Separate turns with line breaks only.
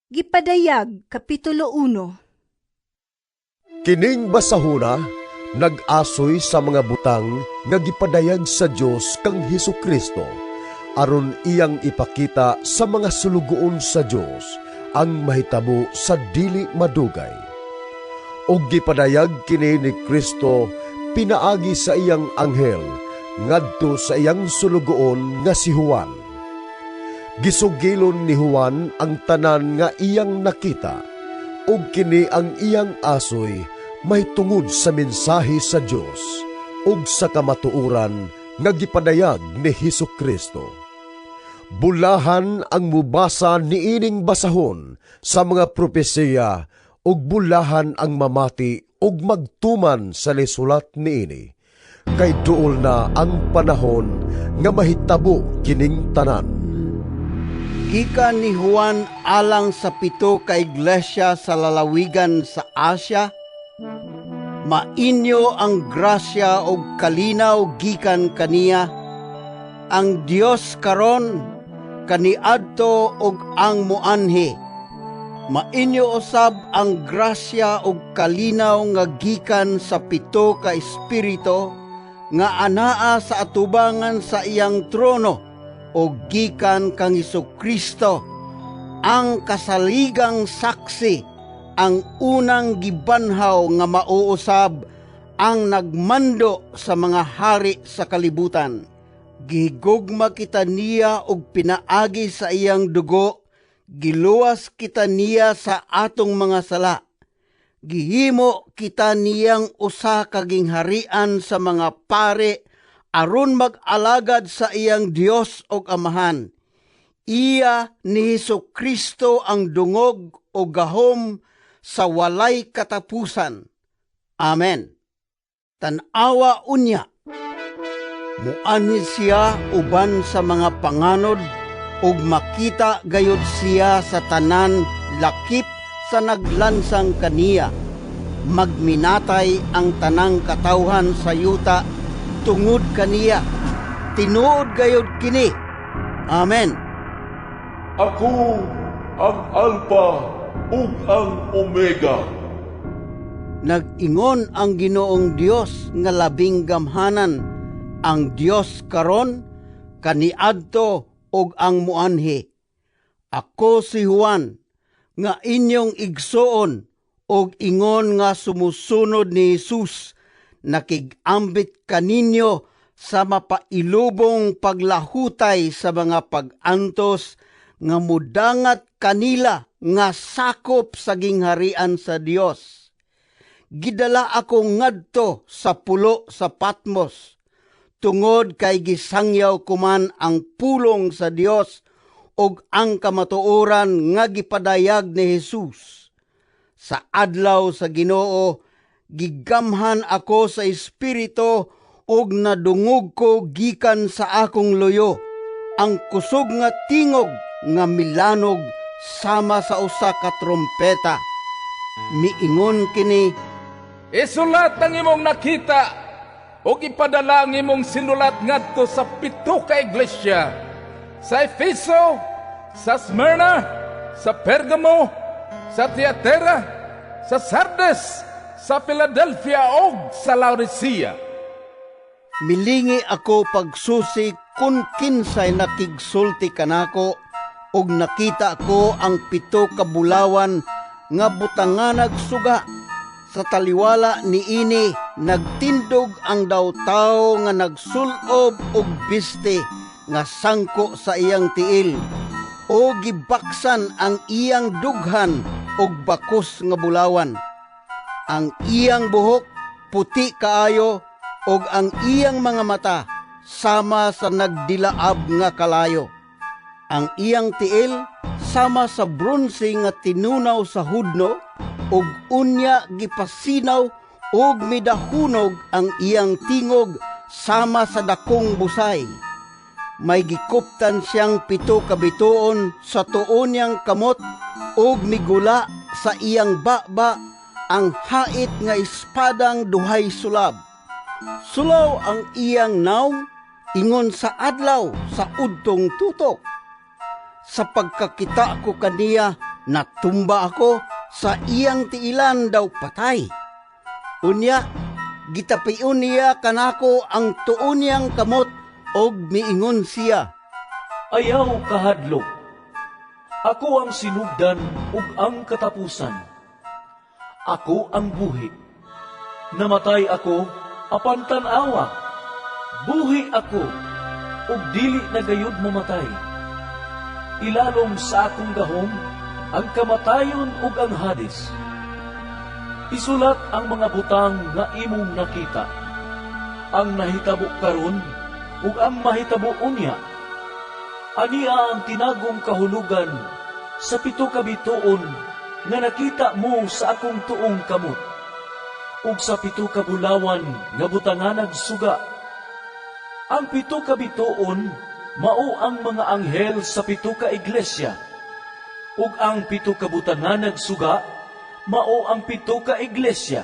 Gipadayag, Kapitulo 1.
Kining basahona, nag-asoy sa mga butang nga gipadayag sa Dios kang Hesukristo, aron iyang ipakita sa mga sulugoon sa Dios ang mahitabo sa dili madugay. Og gipadayag kini ni Kristo pinaagi sa iyang anghel ngadto sa iyang sulugoon nga si Juan. Gisugilon ni Juan ang tanan nga iyang nakita, ug kini ang iyang asoy may tungod sa mensahe sa Dios ug sa kamatuoran nga gipadayag ni Hesukristo. Bulahan ang mubasa niining basahon sa mga propesiya ug bulahan ang mamati ug magtuman sa lisulat niini, kay duol na ang panahon nga mahitabo kining tanan.
Gikan ni Juan alang sa 7 ka iglesia sa lalawigan sa Asia, mainyo ang grasya ug kalinaw gikan kaniya, ang Dios karon kaniadto ug ang muanhi. Mainyo usab ang grasya ug kalinaw nga gikan sa 7 ka espiritu nga anaa sa atubangan sa iyang trono o gikan kang Hesukristo, ang kasaligang saksi, ang unang gibanhaw nga mauusab, ang nagmando sa mga hari sa kalibutan. Gihigugma kita niya og pinaagi sa iyang dugo, giluwas kita niya sa atong mga sala. Gihimo kita niyang usa ka gingharian sa mga pare, aron mag-alagad sa iyang Dios og Amahan. Iya ni Hesukristo ang dungog o gahom sa walay katapusan. Amen. Tanawa unya. Muanhi siya uban sa mga panganod ug makita gayud siya sa tanan lakip sa naglansang kaniya. Magminatay ang tanang katawhan sa yuta tungod kaniya. Tinuod gayud kini. Amen.
Ako ang Alpha ug ang Omega.
Nag-ingon ang Ginoong Dios nga labing gamhanan, ang Dios karon, kaniadto ug ang muanhi. Ako si Juan, nga inyong igsoon og ingon nga sumusunod ni Jesus, nakig-ambit kaninyo sa mapailubong paglahutay sa mga pag-antos nga mudangat kanila nga sakop sa gingharian sa Dios. Gidala ako ngadto sa pulo sa Patmos, tungod kay gisangyaw kuman ang pulong sa Dios ug ang kamatuoran nga gipadayag ni Jesus. Sa adlaw sa Ginoo, gigamhan ako sa espiritu ug nadungog ko gikan sa akong loyo ang kusog nga tingog nga milanog sama sa usa ka trompeta. Miingon kini,
isulat ang imong nakita ug ipadala ang imong sinulat ngadto sa 7 ka iglesia, sa Efeso, sa Smyrna, sa Pergamo, sa Tiatira, sa Sardes, sa Philadelphia ug sa Laodicea.
Milingi ako pagsusi kun kinsay nakigsulti kanako, ug nakita ko ang 7 ka bulawan nga butanganag suga. Sa taliwala niini nagtindog ang dawtaw nga nagsulob og biste nga sangko sa iyang tiil, o gibaksan ang iyang dughan og bakos nga bulawan. Ang iyang buhok puti kaayo ug ang iyang mga mata sama sa nagdilaab nga kalayo. Ang iyang tiil sama sa bronse nga tinunaw sa hudno, ug unya gipasinaw ug midahunog ang iyang tingog sama sa dakong busay. May gikuptan siyang 7 ka bituon sa tuon niyang kamot ug migula sa iyang baba ang hait nga espadang duhay sulab. Sulaw ang iyang naong ingon sa adlaw sa udtong tutok. Sa pagkakita ko kaniya, natumba ako sa iyang tiilan daw patay. Unya, gitapiun niya kanako ang tuon niyang kamot og miingon siya.
Ayaw kahadlok. Ako ang sinugdan ug ang katapusan. Ako ang buhi. Namatay ako apan tan-awa. Buhi ako ug dili na gayud mamatay. Ilalom sa akong gahom ang kamatayon ug ang Hades. Isulat ang mga butang nga imong nakita, ang nahitabo karon ug ang mahitabo unya. Ania ang tinagong kahulugan sa 7 ka bituon nga nakita mo sa akong tuong kamot, ug sa 7 ka bulawan nga butanganag suga. Ang 7 ka bituon mao ang mga anghel sa 7 ka iglesia, ug ang 7 ka butanganag suga mao ang 7 ka iglesia.